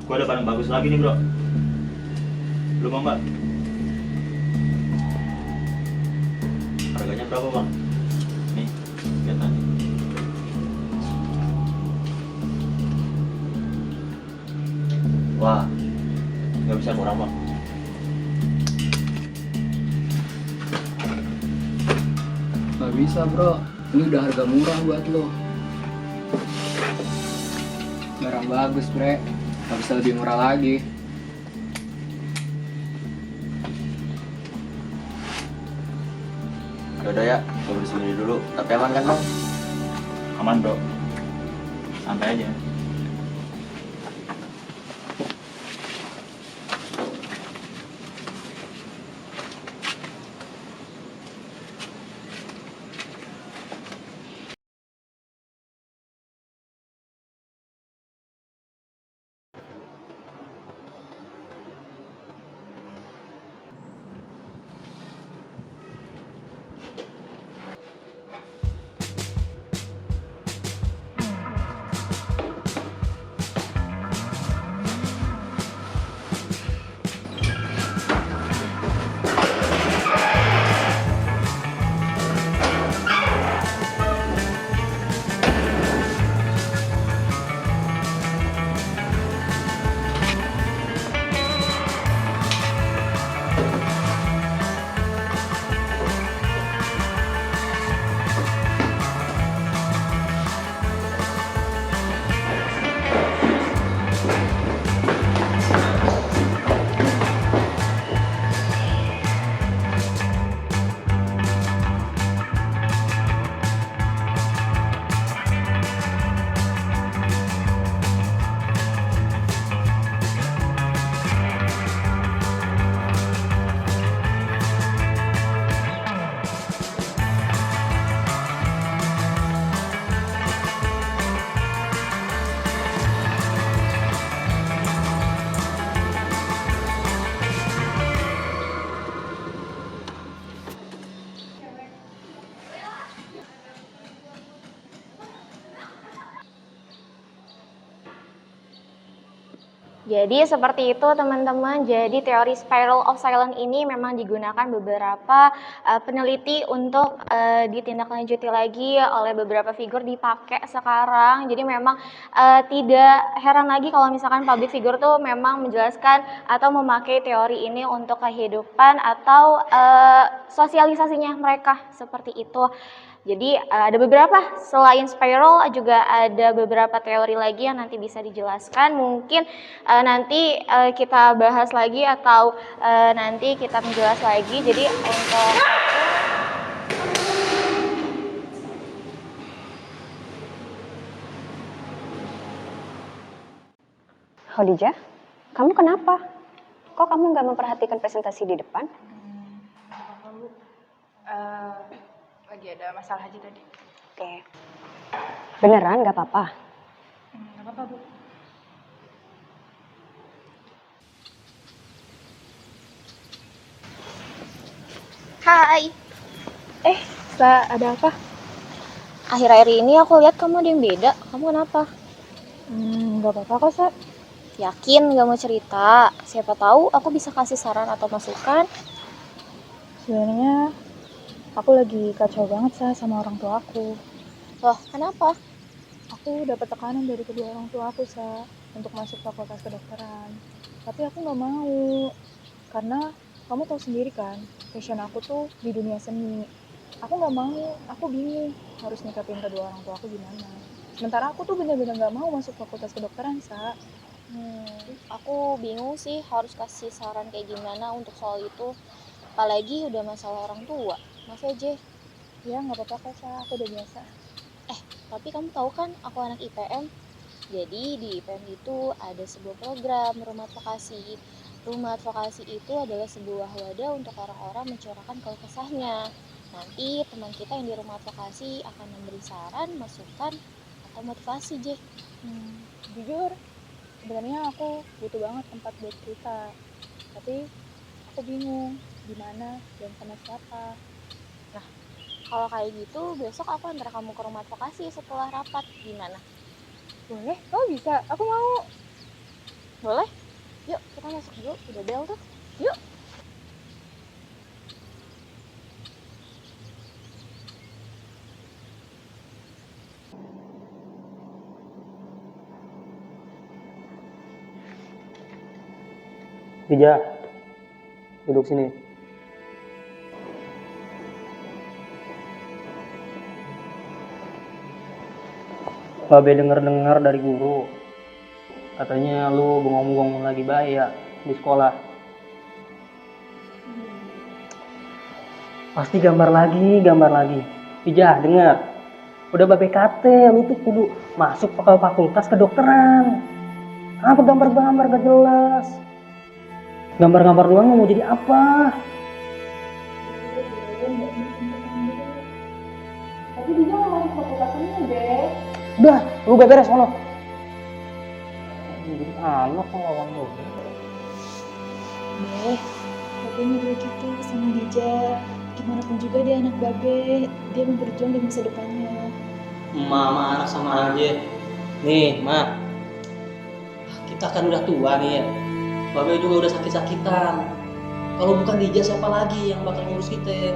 Gue ada barang bagus lagi nih bro. Lu mau nggak? Harganya berapa bang? Nih, lihat aja. Wah, nggak bisa kurang bang. Gak bisa bro, ini udah harga murah buat lo. Barang bagus bre, gak bisa lebih murah lagi. Yaudah ya, gue beli sendiri dulu. Tapi aman kan bang? Aman bro, santai aja. Jadi seperti itu teman-teman, jadi teori spiral of silence ini memang digunakan beberapa peneliti untuk ditindaklanjuti lagi oleh beberapa figur dipakai sekarang. Jadi memang tidak heran lagi kalau misalkan public figure tuh memang menjelaskan atau memakai teori ini untuk kehidupan atau sosialisasinya mereka seperti itu. Jadi ada beberapa, selain spiral juga ada beberapa teori lagi yang nanti bisa dijelaskan. Mungkin nanti kita bahas lagi atau nanti kita menjelas lagi. Jadi untuk Khadijah, kamu kenapa? Kok kamu nggak memperhatikan presentasi di depan? Apa-apa Bu? Lagi ada masalah aja tadi. Oke. Beneran nggak apa-apa? Nggak apa-apa Bu. Hai, Ada apa? akhir-akhir ini aku lihat kamu ada yang beda. Kamu kenapa? Nggak apa-apa kok, Sa. Yakin gak mau cerita? Siapa tahu aku bisa kasih saran atau masukan. Sebenarnya aku lagi kacau banget, Sa, sama orang tua aku. Loh, kenapa? Aku dapat tekanan dari kedua orang tua aku, Sa, untuk masuk fakultas kedokteran. Tapi aku nggak mau. Karena kamu tahu sendiri kan, passion aku tuh di dunia seni. Aku nggak mau, aku bingung harus nyikapin kedua orang tua aku gimana. Sementara aku tuh bener-bener nggak mau masuk fakultas kedokteran, Sa. Aku bingung sih harus kasih saran kayak gimana untuk soal itu. Apalagi udah masalah orang tua. Maaf ya, Jeh. Ya nggak apa-apa kok, Sa, aku udah biasa. Tapi kamu tahu kan aku anak IPM. Jadi di IPM itu ada sebuah program rumah advokasi. Rumah advokasi itu adalah sebuah wadah untuk orang-orang mencurahkan keluh kesahnya. Nanti teman kita yang di rumah advokasi akan memberi saran, masukan, atau motivasi, Jeh. Jujur, sebenarnya aku butuh banget tempat buat cerita. Tapi aku bingung gimana dan sama siapa. Kalau kayak gitu, besok aku antar kamu ke rumah advokasi setelah rapat. Gimana? Boleh? Oh bisa, aku mau. Boleh? Yuk, kita masuk dulu. Udah bel tuh. Yuk. Rija, duduk sini. Babe denger-dengar dari guru, katanya lu bengong-bengong lagi baik ya di sekolah. Pasti gambar lagi. Rija, dengar. Udah babe kate, lu tuh kudu masuk ke fakultas kedokteran. Apa gambar-gambar gak jelas? Gambar-gambar doang mau jadi apa? Tapi dia mau masuk fakultas ini deh. Udah, lu beres sono. Jadi anak kok lawan lu. Deh, Babe ngobrol gitu sama Dija. Gimana pun juga dia anak Babe, dia mau berjuang di masa depannya. Mama anak sama aja. Nih, Mak. Kita kan udah tua nih ya. Babe juga udah sakit-sakitan. Kalau bukan Dija siapa lagi yang bakal ngurus kita?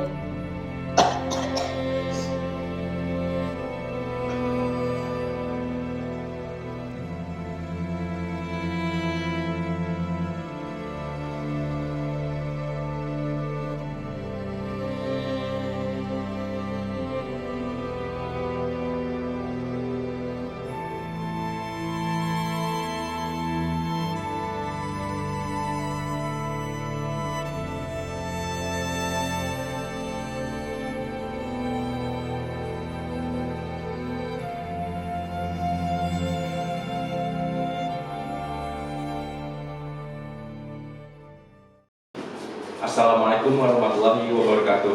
Assalamualaikum warahmatullahi wabarakatuh.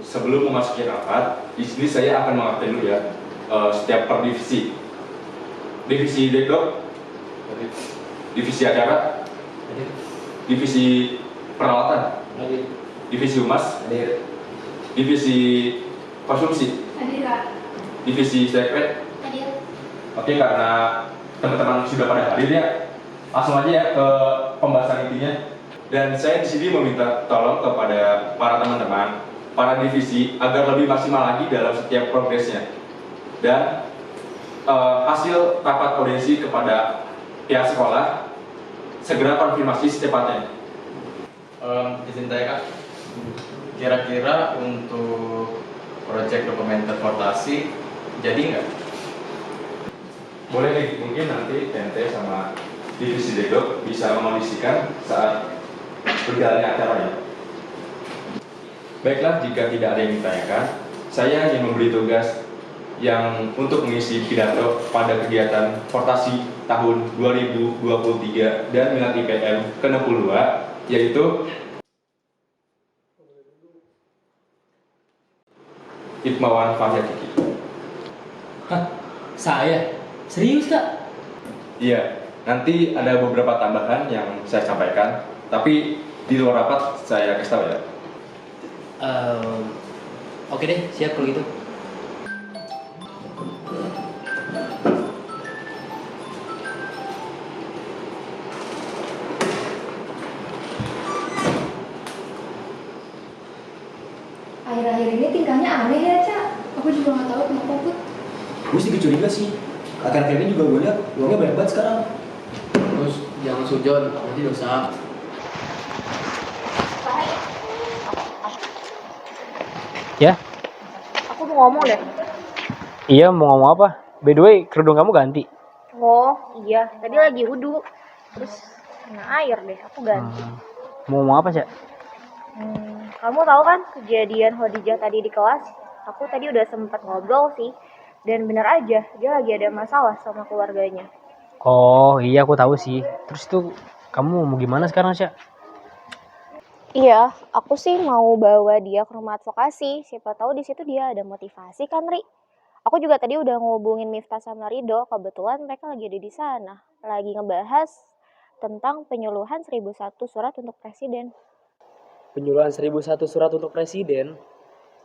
Sebelum memasuki rapat, di sini saya akan mengatur dulu ya setiap per divisi. Divisi dekdok, divisi acara, divisi perawatan, divisi humas, divisi konsumsi, divisi sekret. Oke, karena teman-teman sudah pada hadir ya, langsung aja ya ke pembahasan intinya. Dan saya di sini meminta tolong kepada para teman-teman, para divisi agar lebih maksimal lagi dalam setiap progresnya. Dan hasil rapat audiensi kepada pihak sekolah segera konfirmasi secepatnya. Izin tanya Kak, kira-kira untuk proyek dokumen transportasi jadi nggak? Boleh nih, mungkin nanti TNT sama divisi dekdok bisa mengondisikan saat berjalannya acara ya. Baiklah, jika tidak ada yang ditanyakan, saya ingin memberi tugas yang untuk mengisi pidato pada kegiatan portasi tahun 2023 dan minat IPM ke-62, yaitu Hikmawan Fahyakiki. Hah? Saya? Serius, Kak? Iya, nanti ada beberapa tambahan yang saya sampaikan, tapi di luar rapat saya kasih tahu ya. Oke deh, siap kalau gitu. Akhir-akhir ini tingkahnya aneh ya, Cak. Aku juga nggak tahu kenapa, Put. Gue sedikit curiga sih. Akhir-akhir ini juga gue lihat uangnya banyak banget sekarang. Terus jangan sujon, nanti dosa. Ya? Aku mau ngomong deh. Iya, mau ngomong apa? By the way, kerudung kamu ganti. Oh iya, tadi lagi wudhu. Terus kena air deh, aku ganti. Mau ngomong apa, Cak? Kamu tahu kan kejadian Khadijah tadi di kelas? Aku tadi udah sempat ngobrol sih. Dan bener aja, dia lagi ada masalah sama keluarganya. Oh iya, aku tahu sih. Terus tuh kamu mau gimana sekarang, Cak? Iya, aku sih mau bawa dia ke rumah advokasi. Siapa tahu di situ dia ada motivasi kan, Ri? Aku juga tadi udah ngehubungin Miftah sama Rido. Kebetulan mereka lagi ada di sana. Lagi ngebahas tentang penyuluhan 1001 surat untuk presiden. Penyuluhan 1001 surat untuk presiden?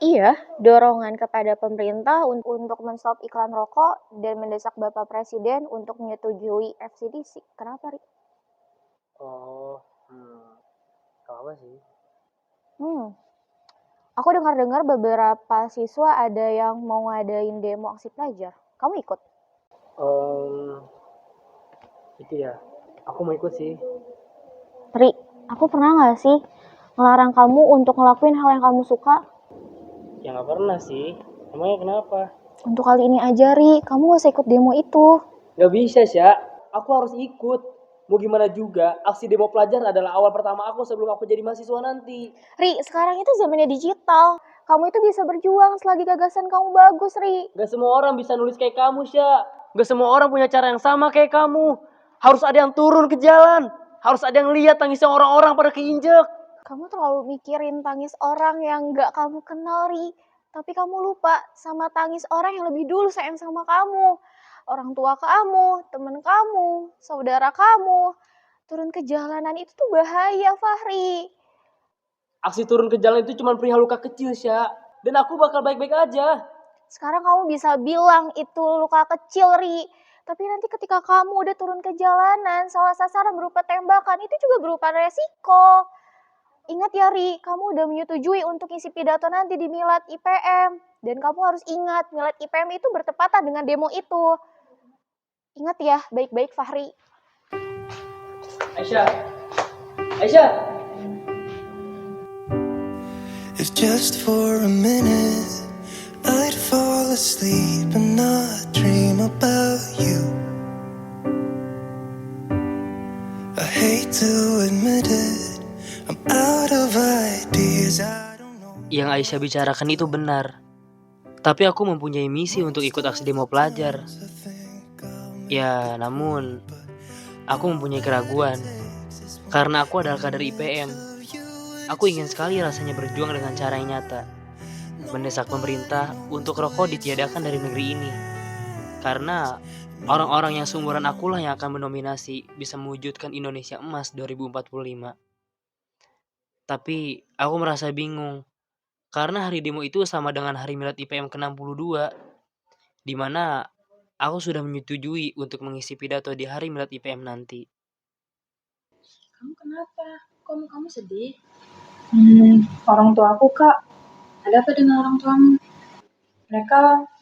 Iya, dorongan kepada pemerintah untuk men-stop iklan rokok dan mendesak Bapak Presiden untuk menyetujui FCTC. Kenapa, Ri? Oh, gak apa sih. Aku dengar-dengar beberapa siswa ada yang mau ngadain demo aksi pelajar. Kamu ikut? Itu ya, aku mau ikut sih. Ri, aku pernah nggak sih ngelarang kamu untuk ngelakuin hal yang kamu suka? Ya nggak pernah sih. Emangnya kenapa? Untuk kali ini aja, Ri, kamu gak usah ikut demo itu. Gak bisa, Sya. Aku harus ikut. Mau gimana juga, aksi demo pelajar adalah awal pertama aku sebelum aku jadi mahasiswa nanti. Ri, sekarang itu zamannya digital. Kamu itu bisa berjuang selagi gagasan kamu bagus, Ri. Gak semua orang bisa nulis kayak kamu, Sya. Gak semua orang punya cara yang sama kayak kamu. Harus ada yang turun ke jalan. Harus ada yang lihat tangisnya orang-orang pada keinjek. Kamu terlalu mikirin tangis orang yang gak kamu kenal, Ri. Tapi kamu lupa sama tangis orang yang lebih dulu sayang sama kamu. Orang tua kamu, temen kamu, saudara kamu. Turun ke jalanan itu tuh bahaya, Fahri. Aksi turun ke jalan itu cuma perihal luka kecil, Sya. Dan aku bakal baik-baik aja. Sekarang kamu bisa bilang itu luka kecil, Ri. Tapi nanti ketika kamu udah turun ke jalanan, salah sasaran berupa tembakan, itu juga berupa resiko. Ingat ya, Ri, kamu udah menyetujui untuk isi pidato nanti di Milad IPM. Dan kamu harus ingat, Milad IPM itu bertepatan dengan demo itu. Ingat ya, baik-baik, Fahri. Aisyah. Aisyah. If just for a minute I'd fall asleep and not dream about you. I hate to admit it, I'm out of ideas. I don't know. Yang Aisyah bicarakan itu benar. Tapi aku mempunyai misi untuk ikut aksi demo pelajar. Ya, namun aku mempunyai keraguan. Karena aku adalah kader IPM. Aku ingin sekali rasanya berjuang dengan cara yang nyata. Mendesak pemerintah untuk rokok ditiadakan dari negeri ini. Karena orang-orang yang seumuran akulah yang akan mendominasi bisa mewujudkan Indonesia Emas 2045. Tapi aku merasa bingung. Karena hari demo itu sama dengan hari Milad IPM ke-62. Di mana aku sudah menyetujui untuk mengisi pidato di hari Milad IPM nanti. Kamu kenapa? Kok kamu sedih? Orang tua aku, Kak. Ada apa dengan orang tuamu? Mereka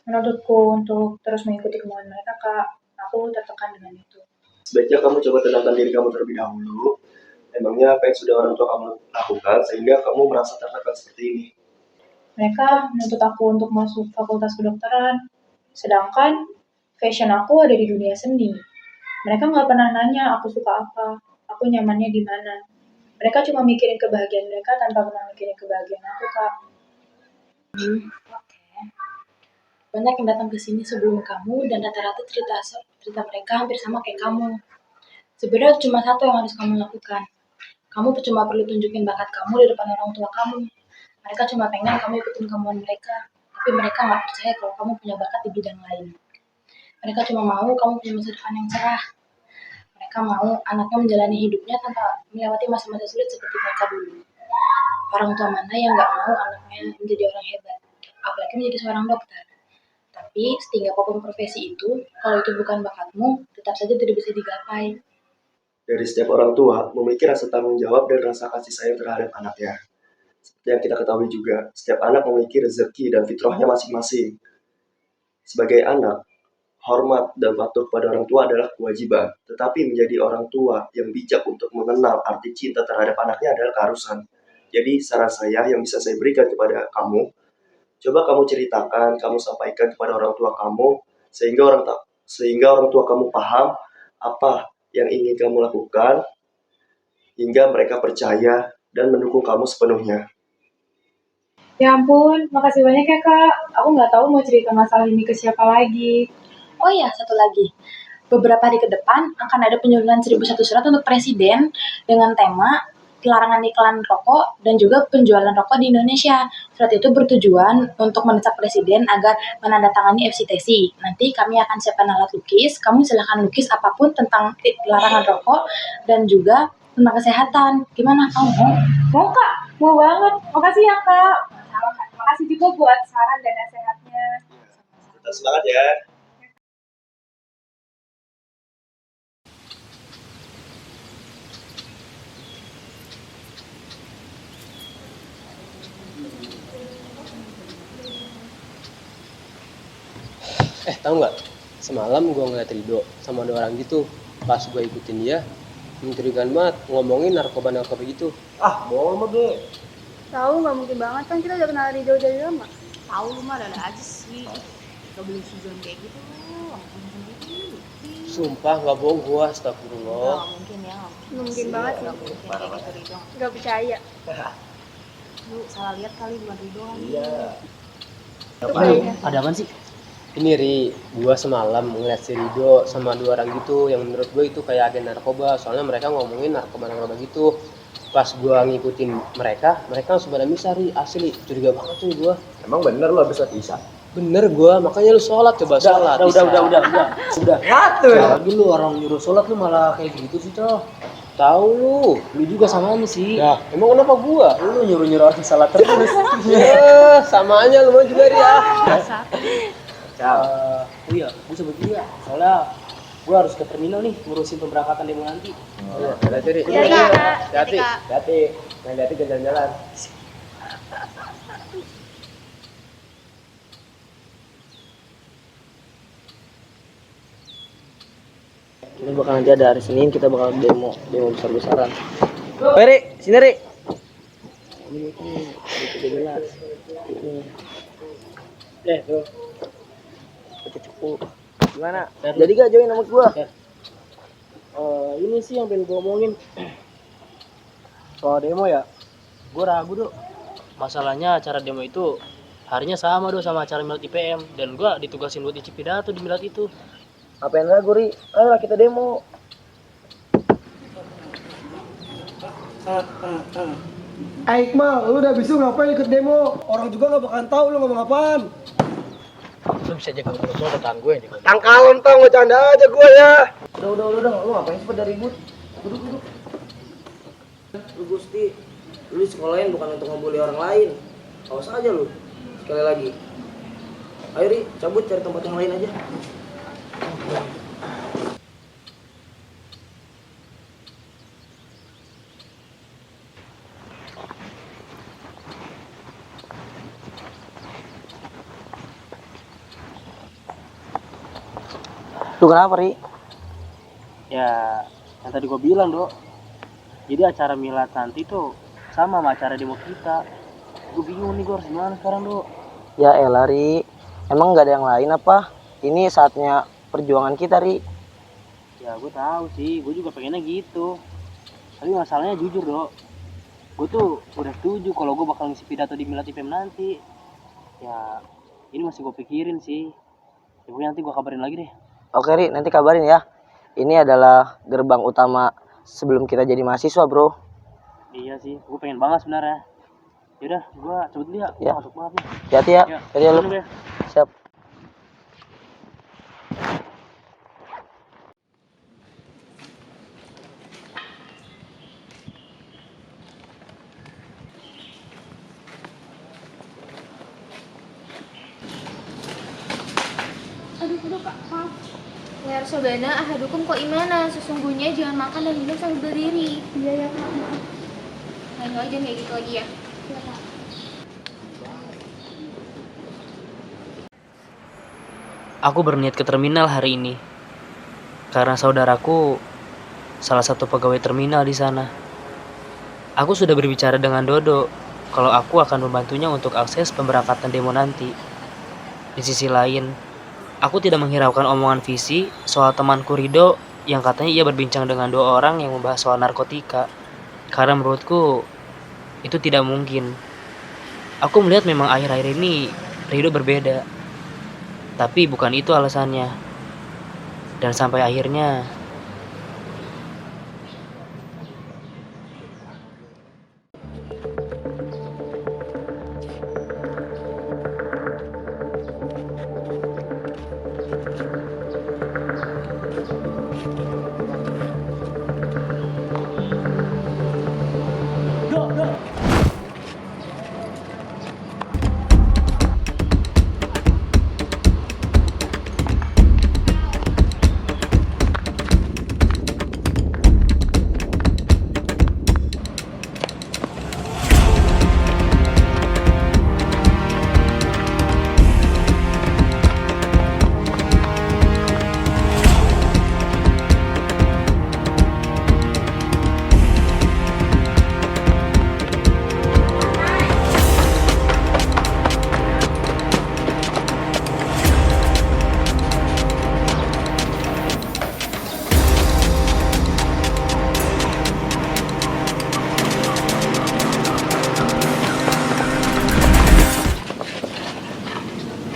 menuntutku untuk terus mengikuti kemauan mereka, Kak. Aku tertekan dengan itu. Sebaiknya kamu coba tenangkan diri kamu terlebih dahulu. Emangnya apa yang sudah orang tua kamu lakukan sehingga kamu merasa tertekan seperti ini? Mereka menuntut aku untuk masuk fakultas kedokteran. Sedangkan passion aku ada di dunia seni. Mereka nggak pernah nanya aku suka apa, aku nyamannya di mana. Mereka cuma mikirin kebahagiaan mereka tanpa pernah mikirin kebahagiaan aku, Kak. Oke. Banyak yang datang ke sini sebelum kamu dan rata-rata cerita mereka hampir sama kayak kamu. Sebenarnya cuma satu yang harus kamu lakukan. Kamu cuma perlu tunjukin bakat kamu di depan orang tua kamu. Mereka cuma pengen kamu ikutin kemauan mereka, tapi mereka nggak percaya kalau kamu punya bakat di bidang lain. Mereka cuma mau kamu punya masa depan yang cerah. Mereka mau anaknya menjalani hidupnya tanpa melewati masa-masa sulit seperti mereka dulu. Orang tua mana yang nggak mau anaknya menjadi orang hebat, apalagi menjadi seorang dokter. Tapi setinggi apapun profesi itu, kalau itu bukan bakatmu, tetap saja tidak bisa digapai. Dari setiap orang tua memiliki rasa tanggung jawab dan rasa kasih sayang terhadap anaknya. Seperti yang kita ketahui juga, setiap anak memiliki rezeki dan fitrahnya masing-masing. Sebagai anak, hormat dan patuh pada orang tua adalah kewajiban. Tetapi menjadi orang tua yang bijak untuk mengenal arti cinta terhadap anaknya adalah keharusan. Jadi saran saya yang bisa saya berikan kepada kamu, coba kamu ceritakan, kamu sampaikan kepada orang tua kamu, sehingga orang tua kamu paham apa yang ingin kamu lakukan, hingga mereka percaya dan mendukung kamu sepenuhnya. Ya ampun, makasih banyak ya, Kak. Aku nggak tahu mau cerita masalah ini ke siapa lagi. Oh iya, satu lagi. Beberapa hari ke depan akan ada penyuluhan 1001 surat untuk presiden dengan tema larangan iklan rokok dan juga penjualan rokok di Indonesia. Surat itu bertujuan untuk mendesak presiden agar menandatangani FCTC. Nanti kami akan siapkan alat lukis. Kamu silahkan lukis apapun tentang larangan rokok dan juga tentang kesehatan. Gimana? Kamu mau? Mau, Kak. Mau banget. Makasih ya, Kak. Sama, Kak. Makasih. makasih juga buat saran dan nasihatnya. Tetap semangat ya. Tahu nggak? Semalam gue ngeliat Rido sama ada orang gitu. Pas gue ikutin dia, mencurigakan banget ngomongin narkoba gitu. Ah, bohong mah gue. Tahu nggak mungkin banget kan kita udah kenal Ridho dari lama. Tahu lu mah ada aja sih. Gak boleh suzon kayak gitu lu. Sumpah nggak bohong gue, astagfirullah. Gak mungkin ya. Nggak mungkin banget sih. Gak mungkin kayak gitu Ridho. Nggak percaya. Lu salah lihat kali bukan Ridho kali. Iya. Itu kayaknya. Ada apaan sih? Ini Ri, gua semalam ngeliat si Rido sama dua orang gitu yang menurut gue itu kayak agen narkoba. Soalnya mereka ngomongin narkoba gitu. Pas gua ngikutin mereka langsung pada misah Ri, asli curiga banget tuh gua. Emang bener lo habis sholat isya? Bener gua, makanya lu sholat, coba sholat. Udah. Ngatur. Lagi lu orang nyuruh sholat lu malah kayak gitu sih, Cok. Tahu lu juga sama aja sih. Ya, emang kenapa gua? Lu nyuruh orang sholat terus. Ya, sama aja lu juga Ri ya. Oh iya, gue sebut dia. Soalnya gue harus ke terminal nih ngurusin pemberangkatan demo nanti. Iya, hati-hati. Hati-hati. Hati-hati ke jalan-jalan. Ini bakal nanti ada hari Senin kita bakal demo besar-besaran. Ri, sini Ri. Ini jelas. Tuh. Cukup. Gimana? Jadi gak join sama gua? Ini sih yang pengen gua omongin. Soal demo ya, gua ragu Dok. Masalahnya acara demo itu harinya sama Dok sama acara Milad IPM. Dan gua ditugasin buat isi pidato di Milad itu. Apain ragu Ri? Ayolah kita demo. Iqmal, lu udah bisu ngapain ikut demo? Orang juga gak bakalan tahu lu ngomong apaan. Lu bisa jaga mulut lu atau tahan gue yang jaga. Tangkalon tau, ngecanda aja gue ya. Udah, lu ngapain sih pada ribut? Duduk. Lu Gusti, lu di sekolahin bukan untuk ngebully orang lain. Awas aja lu, sekali lagi. Ayo Ri, cabut cari tempat yang lain aja. Lu kenapa, Ri? Ya, yang tadi gua bilang, Dok. Jadi acara milad nanti tuh sama acara demo kita. Gue bingung nih, gua harus gimana sekarang, Dok? Ya elah, Ri. Emang gak ada yang lain apa? Ini saatnya perjuangan kita, Ri. Ya, gue tahu sih. Gue juga pengennya gitu. Tapi masalahnya jujur, Dok. Gue tuh udah setuju kalau gue bakal ngisi pidato di milad IPM nanti. Ya, ini masih gue pikirin sih. Ya, nanti gue kabarin lagi deh. Oke Ri, nanti kabarin ya. Ini adalah gerbang utama sebelum kita jadi mahasiswa, Bro. Iya sih, gue pengen banget sebenarnya. Yaudah, gue cabut dulu ya. Gue masuk banget nih. Hati-hati ya. Hati-hati ya lu. Siap. Aduh Kak, maaf. Ya Rasulana ahadukum kok imana, sesungguhnya jangan makan dan minum sambil berdiri. Iya ya Kak, maaf. Ayo aja kayak gitu lagi ya. Iya Kak. Aku berniat ke terminal hari ini karena saudaraku salah satu pegawai terminal di sana. Aku sudah berbicara dengan Dodo kalau aku akan membantunya untuk akses pemberangkatan demo nanti. Di sisi lain, aku tidak menghiraukan omongan Visi soal temanku Rido yang katanya ia berbincang dengan 2 orang yang membahas soal narkotika. Karena menurutku itu tidak mungkin. Aku melihat memang akhir-akhir ini Rido berbeda. Tapi bukan itu alasannya. Dan sampai akhirnya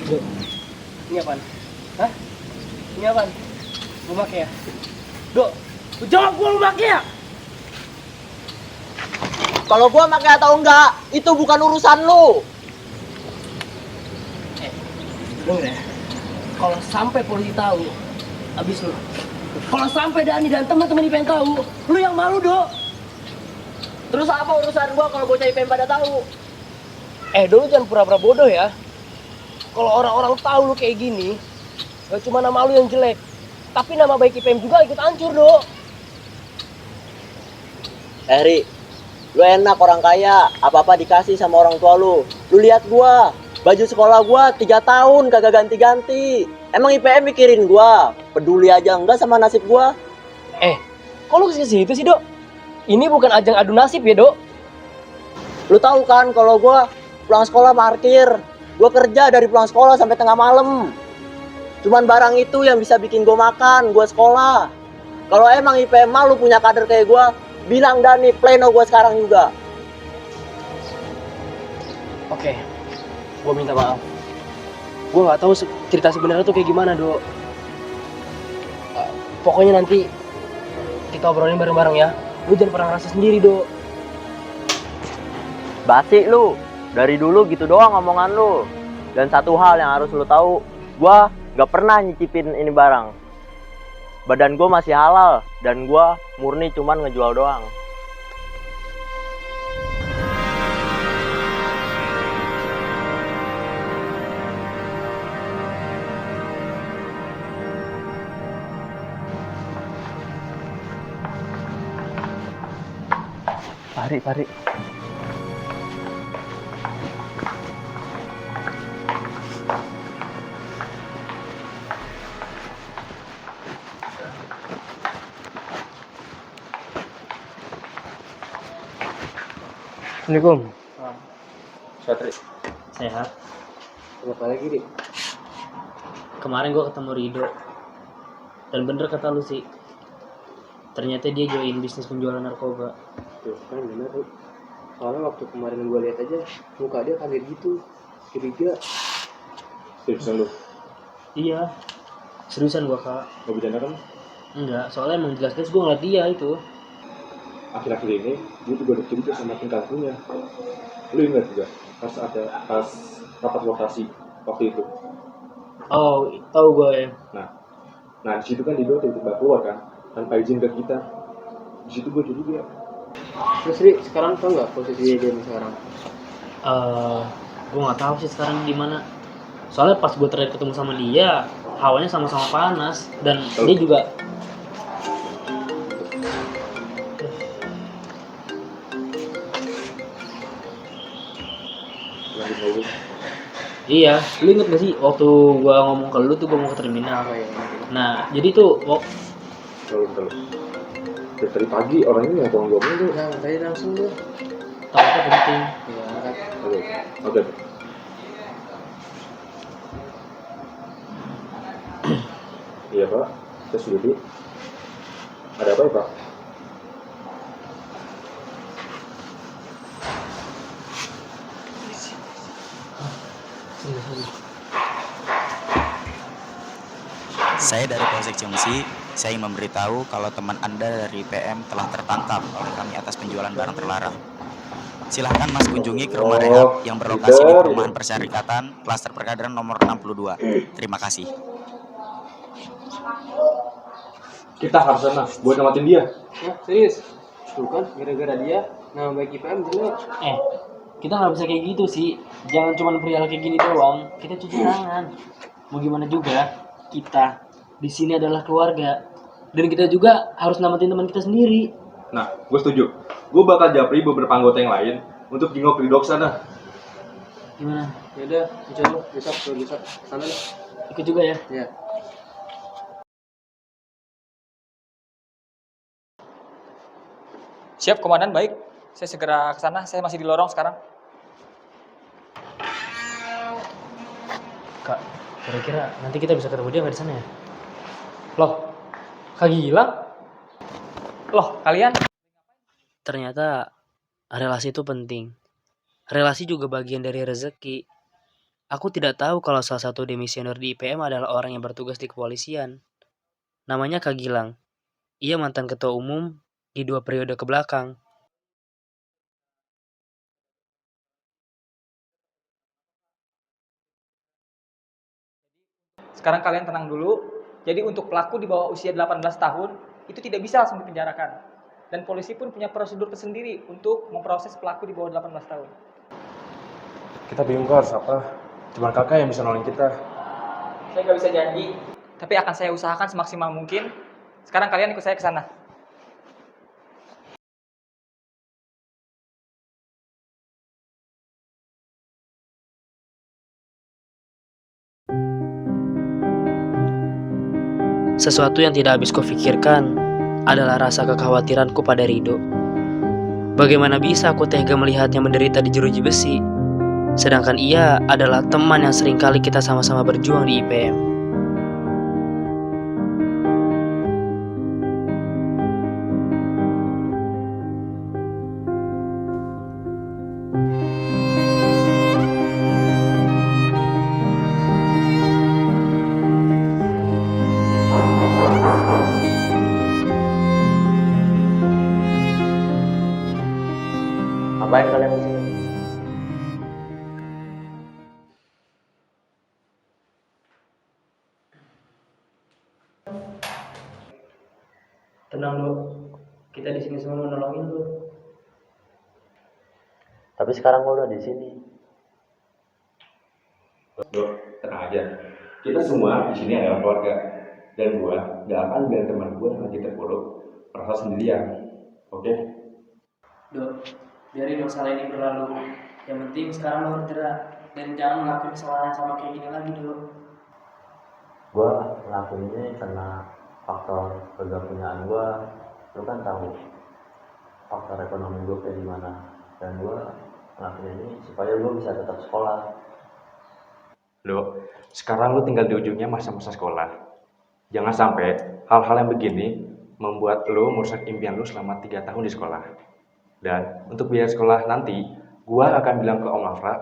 Dok, ini apaan? Hah? Ini apaan? Lu pakai ya? Dok, lu jawab gua lu pakai ya? Kalau gua pakai atau enggak, itu bukan urusan lu. Denger ya, kalau sampai polisi tahu, abis lu. Kalau sampai Dani dan teman-teman IPM tahu, lu yang malu, Dok. Terus apa urusan gua kalau bocah IPM pada tahu? Dulu jangan pura-pura bodoh ya. Kalau orang-orang tahu lu kayak gini, gak cuma nama lu yang jelek, tapi nama baik IPM juga ikut hancur, Dok. Ri, lu enak orang kaya, apa-apa dikasih sama orang tua lu. Lu lihat gua, baju sekolah gua 3 tahun kagak ganti-ganti. Emang IPM mikirin gua, peduli aja enggak sama nasib gua? Kok lu ke situ sih, Dok? Ini bukan ajang adu nasib ya, Dok. Lu tahu kan kalau gua pulang sekolah parkir, gua kerja dari pulang sekolah sampai tengah malam. Cuman barang itu yang bisa bikin gua makan, gua sekolah. Kalau emang IPM malu punya kader kayak gua, bilang Dani pleno gua sekarang juga. Oke, gua minta maaf. Gua nggak tahu cerita sebenarnya tuh kayak gimana, Dok. Pokoknya nanti kita obrolin bareng-bareng ya. Lu jangan pernah ngerasa sendiri, Dok. Basi lu, dari dulu gitu doang omongan lu. Dan satu hal yang harus lu tahu, gua gak pernah nyicipin ini barang. Badan gua masih halal dan gua murni cuman ngejual doang. Pari. Assalamualaikum. Satri. Sehat. Kenapa lagi, Dik? Kemarin gue ketemu Rido. Dan bener kata lu sih. Ternyata dia join bisnis penjualan narkoba. Tuh, kan bener, Dik. Soalnya waktu kemarin gue lihat aja, muka dia kaget gitu. Curiga. Seriusan lu? Iya. Seriusan gue, Kak. Gak bercanda kan? Enggak, soalnya emang jelas-jelas gue ngeliat dia itu. Akhir-akhir ini, gue juga udah curiga sama tingkah lakunya. Lu ingat juga pas rapat lokasi waktu itu. Oh, tahu gue ya. Nah di situ kan Dido tiba-tiba keluar kan, tanpa izin ke kita. Di situ gue curiga. Terus, Dik, sekarang tau nggak posisi dia sekarang? Gue nggak tahu sih sekarang di mana. Soalnya pas gue terakhir ketemu sama dia, hawanya sama-sama panas dan dia juga. Iya, lu inget gak sih waktu gua ngomong ke lu tuh gua mau ke terminal. Nah, jadi tuh Kalau dari pagi orangnya nggak tolong gue tuh. Nah, tadi langsung tuh. takutnya penting. Oke. Iya Pak, saya sendiri. Ada apa ya Pak? Saya dari Polsek Ciumsi, saya ingin memberitahu kalau teman Anda dari PM telah tertangkap oleh kami atas penjualan barang terlarang. Silahkan Mas kunjungi ke rumah rehab yang berlokasi di Perumahan Persyarikatan, Klaster Perkadaran nomor 62. Terima kasih. Kita harus sana buat namatin dia. Nah, serius? Tuh kan, gara-gara dia, nama baik IPM jelek. Kita nggak bisa kayak gitu sih. Jangan cuma perihal kayak gini doang. Kita cuci tangan. Mau gimana juga, kita di sini adalah keluarga. Dan kita juga harus namatin teman kita sendiri. Nah, gue setuju. Gue bakal japri beberapa anggota yang lain untuk jenguk Ridho ke sana. Gimana? Yaudah, insya Allah besok sana lah. Ikut juga ya? Iya. Siap, Komandan, baik. Saya segera ke sana, saya masih di lorong sekarang. Kak, kira-kira nanti kita bisa ketemu dia nggak di sana ya? Loh, Kak Gilang? Loh, kalian? Ternyata relasi itu penting. Relasi juga bagian dari rezeki. Aku tidak tahu kalau salah satu demisioner di IPM adalah orang yang bertugas di kepolisian. Namanya Kak Gilang. Ia mantan ketua umum di 2 periode ke belakang. Sekarang kalian tenang dulu. Jadi untuk pelaku di bawah usia 18 tahun itu tidak bisa langsung dipenjarakan. Dan polisi pun punya prosedur tersendiri untuk memproses pelaku di bawah 18 tahun. Kita bingung kok harus apa. Cuma kakak yang bisa nolongin kita. Saya nggak bisa janji, tapi akan saya usahakan semaksimal mungkin. Sekarang kalian ikut saya ke sana. Sesuatu yang tidak habis kupikirkan adalah rasa kekhawatiranku pada Rido. Bagaimana bisa aku tega melihatnya menderita di jeruji besi, sedangkan ia adalah teman yang seringkali kita sama-sama berjuang di IPM. Ngapain kalian di sini? Tenang lu, kita di sini semua mau nolongin lu. Tapi sekarang gua udah di sini. Dok, tenang aja. Kita semua di sini adalah keluarga. Dan gua gak akan biar teman gua yang lagi terpuruk merasa sendirian. Oke? Dok, biarin masalah ini berlalu. Yang penting sekarang lo bergerak dan jangan ngelakuin kesalahan yang sama kayak gini lagi, Dok. Gua ngelakuinnya karena faktor kegapunyaan gua. Lu kan tahu faktor ekonomi gua kayak gimana. Dan gua ngelakuin ini supaya gua bisa tetap sekolah. Lo, sekarang lo tinggal di ujungnya masa-masa sekolah. Jangan sampai hal-hal yang begini membuat lo merusak impian lo selama 3 tahun di sekolah. Dan untuk biaya sekolah nanti, gua akan bilang ke Om Afra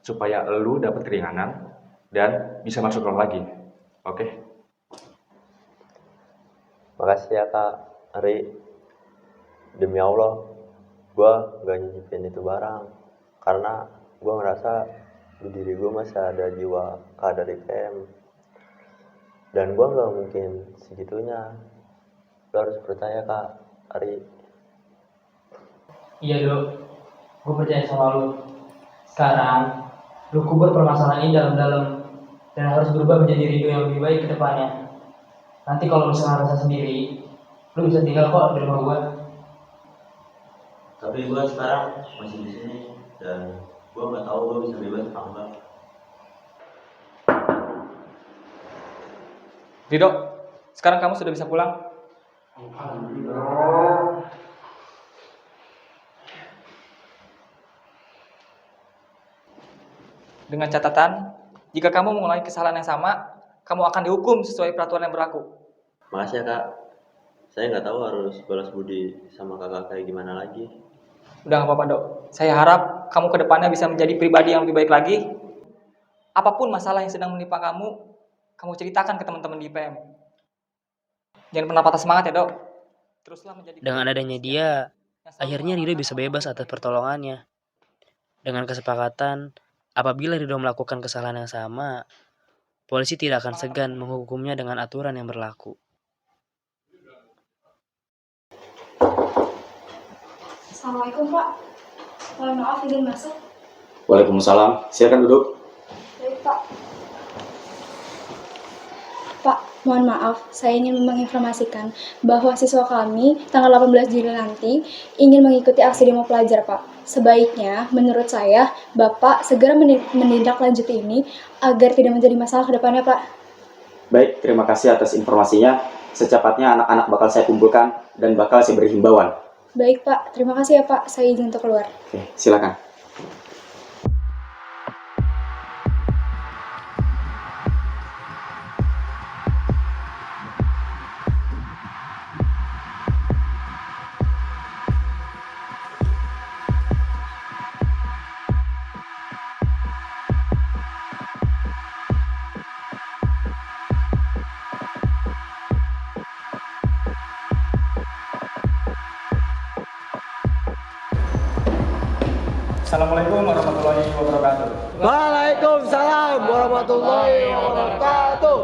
supaya lo dapat keringanan dan bisa masuk sekolah lagi. Oke? Makasih ya Kak Ari. Demi Allah, gua gak nyicipin itu barang. Karena gua ngerasa di diri gua masih ada jiwa kader IPM. Dan gua gak mungkin segitunya. Lo harus percaya Kak Ari. Iya, Dok. Gue percaya sama lu. Sekarang, lu kubur permasalahan ini dalam-dalam dan harus berubah menjadi Rido yang lebih baik ke depannya. Nanti kalau misalnya rasa sendiri, lu bisa tinggal kok di rumah gua. Tapi gua sekarang masih di sini dan gua nggak tahu gua bisa bebas apa enggak. Rido, sekarang kamu sudah bisa pulang. Dengan catatan, jika kamu mengulangi kesalahan yang sama, kamu akan dihukum sesuai peraturan yang berlaku. Makasih ya Kak. Saya nggak tahu harus balas budi sama kakak kayak gimana lagi. Udah gak apa-apa, Dok. Saya harap kamu ke depannya bisa menjadi pribadi yang lebih baik lagi. Apapun masalah yang sedang menimpa kamu ceritakan ke teman-teman di IPM. Jangan pernah patah semangat ya, Dok. Teruslah menjadi. Dengan adanya dia, akhirnya Rido bisa bebas atas pertolongannya. Dengan kesepakatan, apabila Rido melakukan kesalahan yang sama, polisi tidak akan segan menghukumnya dengan aturan yang berlaku. Assalamualaikum Pak. Mohon maaf izin masuk. Waalaikumsalam. Silakan duduk. Baik Pak. Pak, mohon maaf, saya ingin menginformasikan bahwa siswa kami tanggal 18 Juli nanti ingin mengikuti aksi demo pelajar Pak. Sebaiknya, menurut saya, Bapak segera menindaklanjuti ini agar tidak menjadi masalah ke depannya Pak. Baik, terima kasih atas informasinya. Secepatnya anak-anak bakal saya kumpulkan dan bakal saya beri himbauan. Baik Pak, terima kasih ya Pak, saya izin untuk keluar. Oke, silakan. Assalamualaikum warahmatullahi wabarakatuh. Waalaikumsalam warahmatullahi wabarakatuh.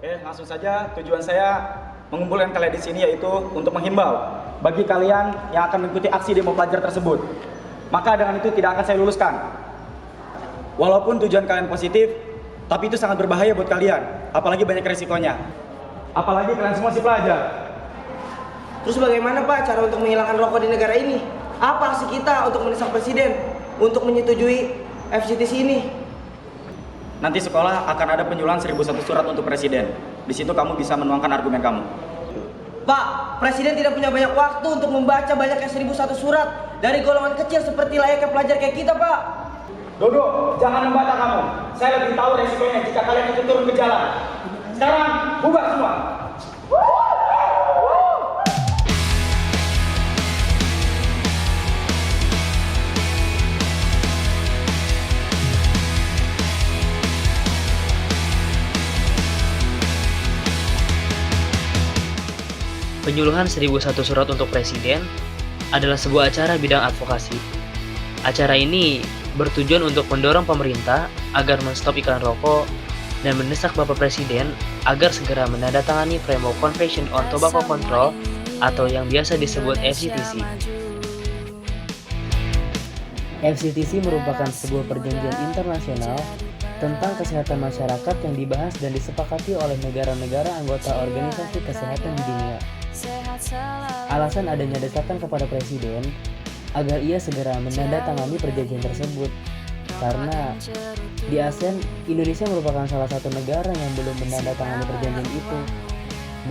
Langsung saja, tujuan saya mengumpulkan kalian di sini yaitu untuk menghimbau bagi kalian yang akan mengikuti aksi demo pelajar tersebut. Maka dengan itu tidak akan saya luluskan. Walaupun tujuan kalian positif, tapi itu sangat berbahaya buat kalian, apalagi banyak resikonya. Apalagi kalian semua si pelajar. Terus bagaimana Pak cara untuk menghilangkan rokok di negara ini? Apa aksi kita untuk mendesak presiden untuk menyetujui FCTC ini? Nanti sekolah akan ada penyuluhan 1001 surat untuk presiden. Di situ kamu bisa menuangkan argumen kamu. Pak, presiden tidak punya banyak waktu untuk membaca banyaknya 1001 surat dari golongan kecil seperti layaknya pelajar kayak kita, Pak. Dodo, jangan membantah kamu. Saya lebih tahu resikonya jika kalian itu turun ke jalan. Sekarang, bubar semua. Penyuluhan 1001 surat untuk presiden adalah sebuah acara bidang advokasi. Acara ini bertujuan untuk mendorong pemerintah agar menstop iklan rokok dan mendesak Bapak Presiden agar segera menandatangani Framework Convention on Tobacco Control atau yang biasa disebut FCTC. FCTC merupakan sebuah perjanjian internasional tentang kesehatan masyarakat yang dibahas dan disepakati oleh negara-negara anggota Organisasi Kesehatan di Dunia. Alasan adanya desakan kepada Presiden agar ia segera menandatangani perjanjian tersebut karena di ASEAN, Indonesia merupakan salah satu negara yang belum menandatangani perjanjian itu.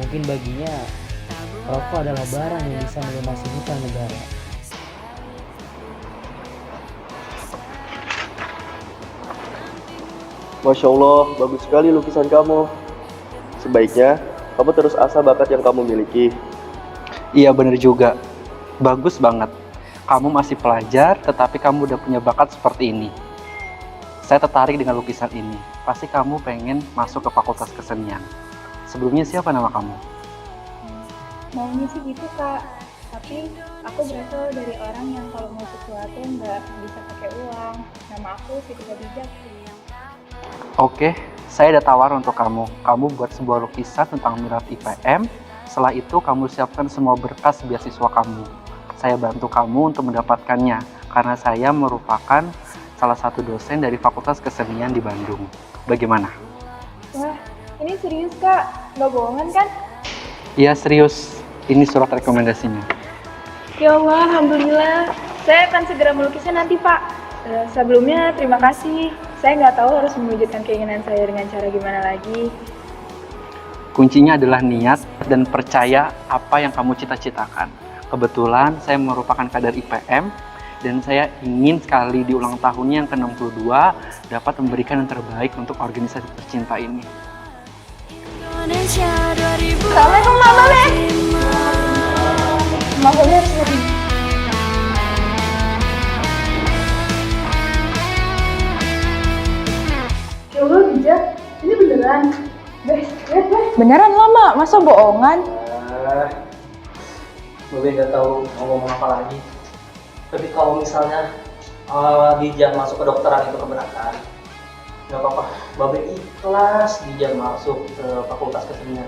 Mungkin baginya, rokok adalah barang yang bisa melunasi hutang negara. Masya Allah, bagus sekali lukisan kamu. Sebaiknya kamu terus asah bakat yang kamu miliki. Iya bener juga, bagus banget. Kamu masih pelajar, tetapi kamu udah punya bakat seperti ini. Saya tertarik dengan lukisan ini. Pasti kamu pengen masuk ke Fakultas Kesenian. Sebelumnya siapa nama kamu? Maunya sih gitu Kak, tapi aku berasal dari orang yang kalau mau sesuatu nggak bisa pakai uang. Nama aku Siti Khadijah. Oke, saya ada tawar untuk kamu. Kamu buat sebuah lukisan tentang Mirat IPM. Setelah itu kamu siapkan semua berkas beasiswa kamu. Saya bantu kamu untuk mendapatkannya karena saya merupakan salah satu dosen dari Fakultas Kesenian di Bandung. Bagaimana? Wah, ini serius Kak, nggak bohongan kan? Iya serius, ini surat rekomendasinya. Ya Allah, Alhamdulillah. Saya akan segera melukisnya nanti Pak. Sebelumnya terima kasih. Saya nggak tahu harus mewujudkan keinginan saya dengan cara gimana lagi. Kuncinya adalah niat dan percaya apa yang kamu cita-citakan. Kebetulan saya merupakan kader IPM dan saya ingin sekali di ulang tahunnya yang ke-62 dapat memberikan yang terbaik untuk organisasi tercinta ini. Assalamualaikum Mbak Bebe. Mbak Bebe harus lebih. Ya Allah, bijak. Ini beneran. Beneran lama, masa bohongan? Gue gak tahu mau ngomong apa lagi. Tapi kalau misalnya Dija masuk ke dokteran itu keberatan, gak apa-apa, Babe ikhlas Dija masuk ke Fakultas Kesenian.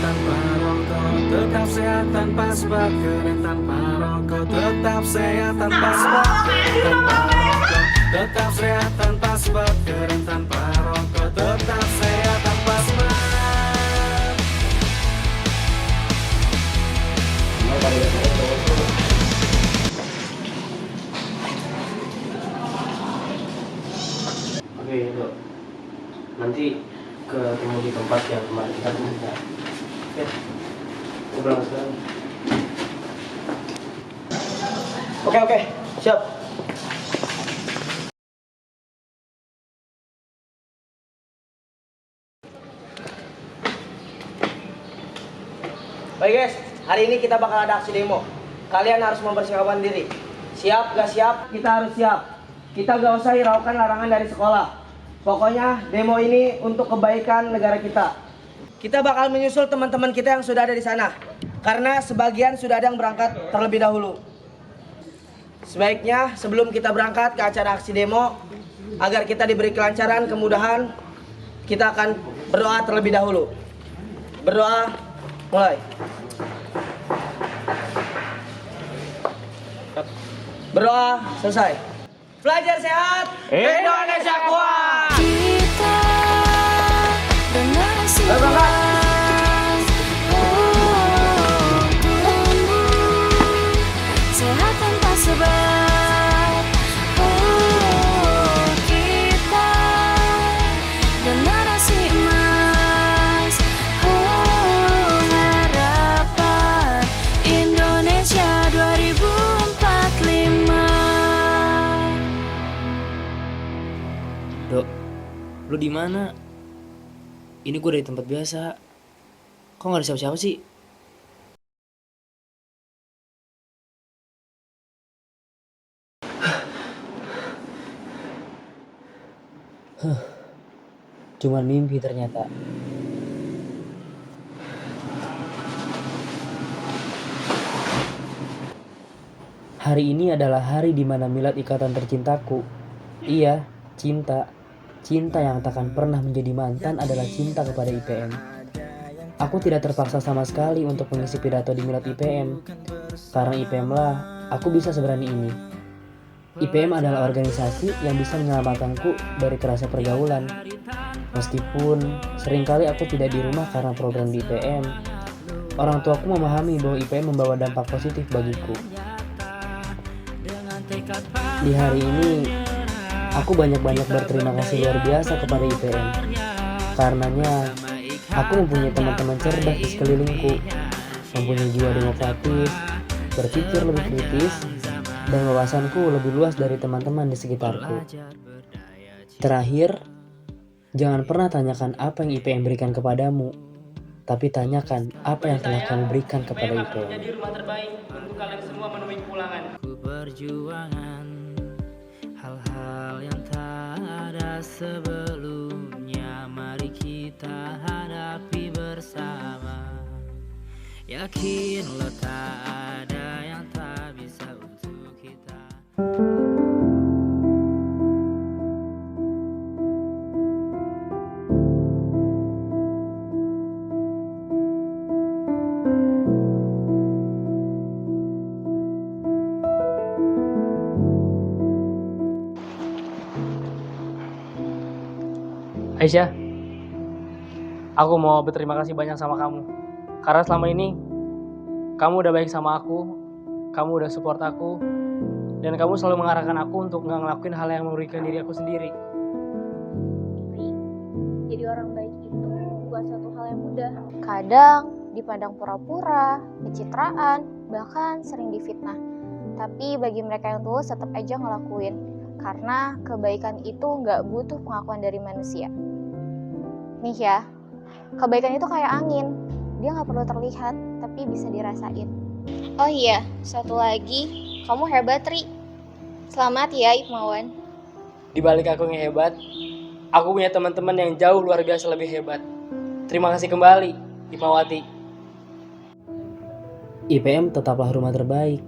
Tanpa rokok tetap sehat tanpa sebab, keren tanpa rokok tetap sehat tanpa sebab, tanpa rokok tetap sehat tanpa sebab, keren tanpa rokok tetap sehat tanpa sebab. Oke dok, nanti ketemu di tempat yang kemarin kita temukan. Oke, aku berangkat sekarang. Oke, siap. Baik guys, hari ini kita bakal ada aksi demo. Kalian harus mempersiapkan diri. Siap gak siap? Kita harus siap. Kita gak usah hiraukan larangan dari sekolah. Pokoknya demo ini untuk kebaikan negara kita. Kita bakal menyusul teman-teman kita yang sudah ada di sana. Karena sebagian sudah ada yang berangkat terlebih dahulu. sebaiknya sebelum kita berangkat ke acara aksi demo, agar kita diberi kelancaran, kemudahan, kita akan berdoa terlebih dahulu. Berdoa, mulai. Berdoa, selesai. Pelajar sehat, Indonesia kuat. Kita dengan silas tumbuh sehat tanpa sebab. Kita generasi emas, harapan Indonesia 2045. Dok, lu di mana? Ini gue dari tempat biasa. Kok nggak ada siapa-siapa sih? Cuman mimpi ternyata. Hari ini adalah hari di mana milad ikatan tercintaku. Iya, cinta. Cinta yang takkan pernah menjadi mantan adalah cinta kepada IPM. Aku tidak terpaksa sama sekali untuk mengisi pidato di milad IPM. Karena IPM lah, aku bisa seberani ini. IPM adalah organisasi yang bisa menyelamatkanku dari kerasa pergaulan. Meskipun seringkali aku tidak di rumah karena program di IPM, orang tuaku memahami bahwa IPM membawa dampak positif bagiku. Di hari ini, aku banyak-banyak berterima kasih luar biasa kepada IPM. Karenanya, aku mempunyai teman-teman cerdas di sekelilingku, mempunyai jiwa demokratis, berpikir lebih kritis, dan wawasanku lebih luas dari teman-teman di sekitarku. Terakhir, jangan pernah tanyakan apa yang IPM berikan kepadamu, tapi tanyakan apa yang telah kamu berikan kepada IPM. Jadi rumah terbaik untuk kalian semua menemui pulangan. Perjuangan hal-hal yang tak ada sebelumnya, mari kita hadapi bersama. Yakinlah tak ada yang tak bisa untuk kita. Aisyah, aku mau berterima kasih banyak sama kamu. Karena selama ini, kamu udah baik sama aku, kamu udah support aku, dan kamu selalu mengarahkan aku untuk gak ngelakuin hal yang merugikan diri aku sendiri. Jadi orang baik itu bukan suatu hal yang mudah. Kadang dipandang pura-pura, pencitraan, bahkan sering difitnah. Tapi bagi mereka yang tulus tetap aja ngelakuin. Karena kebaikan itu gak butuh pengakuan dari manusia. Nih ya, kebaikan itu kayak angin. Dia gak perlu terlihat, tapi bisa dirasain. Oh iya, satu lagi, kamu hebat, Ri. Selamat ya, Ipmawan. Di balik aku yang hebat, aku punya teman-teman yang jauh luar biasa lebih hebat. Terima kasih kembali, Ipmawati. IPM tetaplah rumah terbaik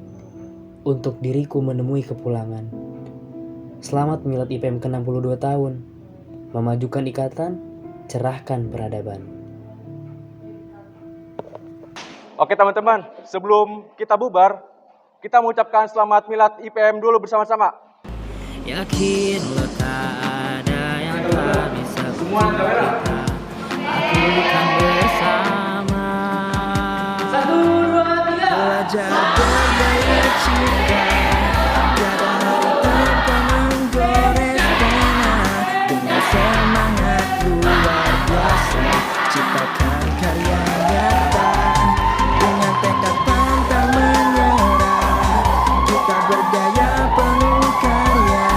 untuk diriku menemui kepulangan. Selamat milad IPM ke-62 tahun. Memajukan ikatan, cerahkan peradaban. Oke teman-teman, sebelum kita bubar, kita mengucapkan selamat milad IPM dulu bersama-sama. Yakinlah tak ada yang tak bisa untuk kita. Lakukan bersama. 1, 2, 3. Belajar berdaya cita. Tiada hari tanpa menggores pena. Dengan semangat luar biasa, ciptakan karya nyata. Dengan tekad pantang menyerah, kita berdaya penuh karya.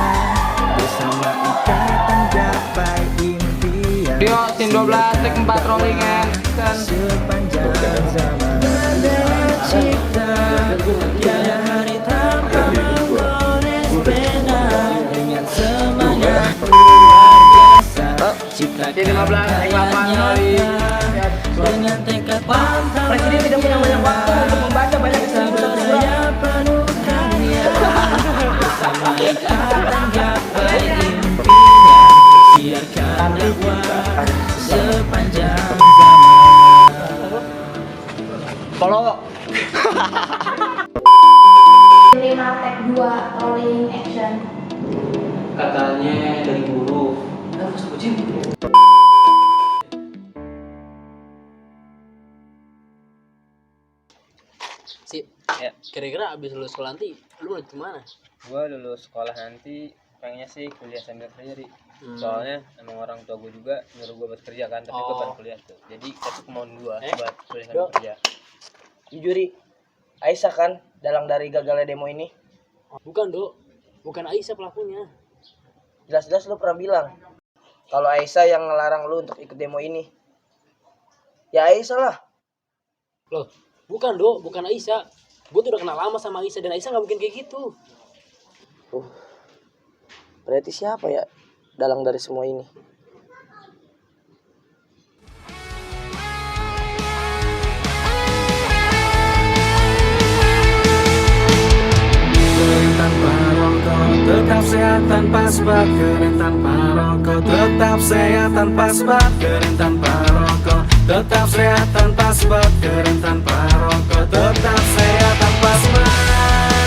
Bersama ikatan gapai impian. Dio, tim 12, take 4 rolling action. Sepanjang zaman berdaya cipta, tiada hari tanpa menggores pena. Dengan semangat luar biasa, ciptakan karya nyata. Dengan tekad pantang Presiden tidak punya banyak waktu untuk membaca banyak kita berdaya penuh karya. Si, ya, kira-kira abis lulus sekolah nanti lu mau kemana? Gua lulus sekolah nanti pengennya sih kuliah sambil kerja, Ri. Soalnya emang orang tua gue juga nyuruh gue buat kerja kan, tapi gue pengen kuliah tuh. Jadi itu kemauan gue buat kuliah sambil kerja. Jujur, Ri, Aisyah kan dalang dari gagalnya demo ini. Bukan, Dok. Bukan Aisyah pelakunya. Jelas-jelas lu pernah bilang kalau Aisyah yang ngelarang lu untuk ikut demo ini. Ya Aisyah lah. Loh, bukan, Dok. Bukan Aisyah. Gue tuh udah kenal lama sama Aisyah dan Aisyah gak mungkin kayak gitu. Berarti siapa ya dalang dari semua ini? Keren tanpa rokok, tetap sehat tanpa sebab. Keren tanpa rokok, tetap sehat tanpa sebab. Keren tanpa rokok, tetap sehat tanpa sebab. Keren tanpa rokok, tetap sehat tanpa sebab.